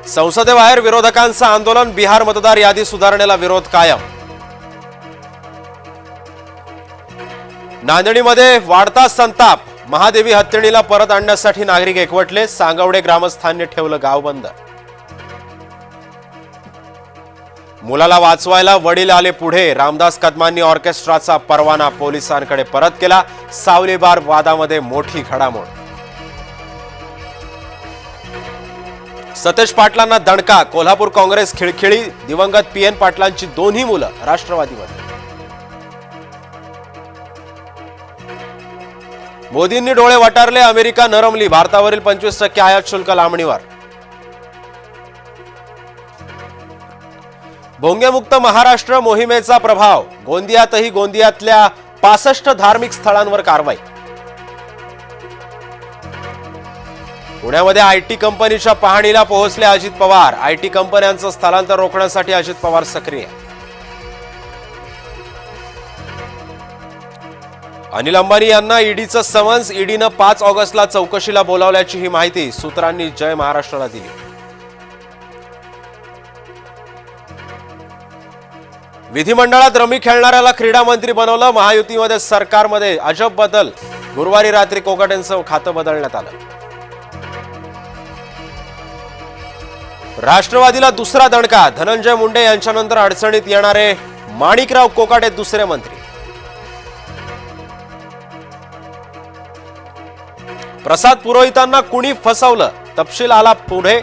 संसदेबाहेर विरोधकांचं आंदोलन, बिहार मतदार यादी सुधारणेला विरोध कायम। नांदेडमध्ये वाढता संताप, महादेवी हत्तीणीला परत आणण्यासाठी नागरिक एकवटले, सांगवडे ग्रामस्थांनी ठेवलं गाव बंद। मुलाला वाचवायला वडील आले पुढे, रामदास कदमांनी ऑर्केस्ट्राचा परवाना पोलिसांकडे परत केला, सावलीबार वादामध्ये मोठी घडामोड। सतेज पाटलांना दणका, कोल्हापूर काँग्रेस खिळखिळी, दिवंगत पीएन पाटलांची दोन्ही मुलं राष्ट्रवादीमध्ये। मोदींनी डोळे वटारले, अमेरिका नरमली, भारतावरील 25% आयात शुल्क लांबणीवर। भोंगेमुक्त महाराष्ट्र मोहिमेचा प्रभाव, गोंदियातही गोंदियातल्या 65 धार्मिक स्थळांवर कारवाई। पुण्यामध्ये आयटी कंपनीच्या पाहणीला पोहोचले अजित पवार, आयटी कंपन्यांचं स्थलांतर रोखण्यासाठी अजित पवार सक्रिय। अनिल अंबानी यांना ईडीचं समन्स, ईडीनं 5 ऑगस्टला चौकशीला बोलावल्याची ही माहिती सूत्रांनी जय महाराष्ट्राला दिली। विधिमंडळात रमी खेळणाऱ्याला क्रीडा मंत्री बनवलं, महायुतीमध्ये सरकारमध्ये अजब बदल, गुरुवारी रात्री कोकाटेंचं खातं बदलण्यात आलं। राष्ट्रवादीला दुसरा दणका, धनंजय मुंडे यांच्यानंतर अडचणीत येणारे माणिकराव कोकाटे दुसरे मंत्री। प्रसाद पुरोहितांना कुणी फसवलं, तपशील आला पुढे,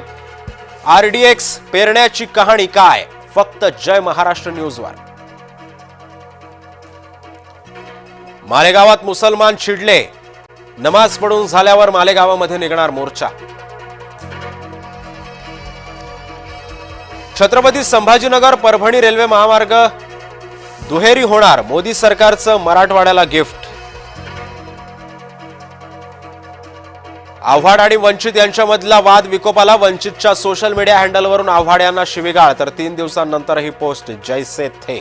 आरडीएक्स पेरण्याची कहाणी काय, फक्त जय महाराष्ट्र न्यूजवर। मालेगावात मुसलमान चिडले, नमाज पढून झाल्यावर मालेगावामध्ये निघणार मोर्चा। छत्रपती संभाजीनगर परभणी रेल्वे महामार्ग दुहेरी होणार, मोदी सरकारचं मराठवाड्याला गिफ्ट। आव्हाड आणि वंचित यांच्यामधला वाद विकोपाला, वंचितच्या सोशल मीडिया हँडलवरून आव्हाड यांना शिवीगाळ, तर 3 दिवसांनंतर ही पोस्ट जैसे थे।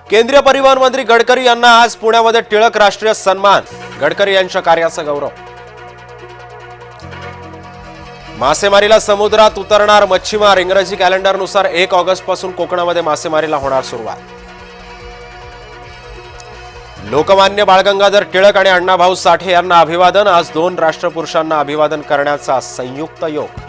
केंद्रीय परिवहन मंत्री गडकरी यांना आज पुण्यामध्ये टिळक राष्ट्रीय सन्मान, गडकरी यांच्या कार्याचा गौरव। मासेमारीला समुद्रात उतरणार मच्छीमार, इंग्रजी कॅलेंडरनुसार 1 ऑगस्ट पासून कोकणामध्ये मासेमारीला होणार सुरुवात। लोकमान्य बाळ गंगाधर टिळक आणि अण्णाभाऊ साठे यांना अभिवादन, आज 2 राष्ट्रपुरुषांना अभिवादन करण्याचा संयुक्त योग।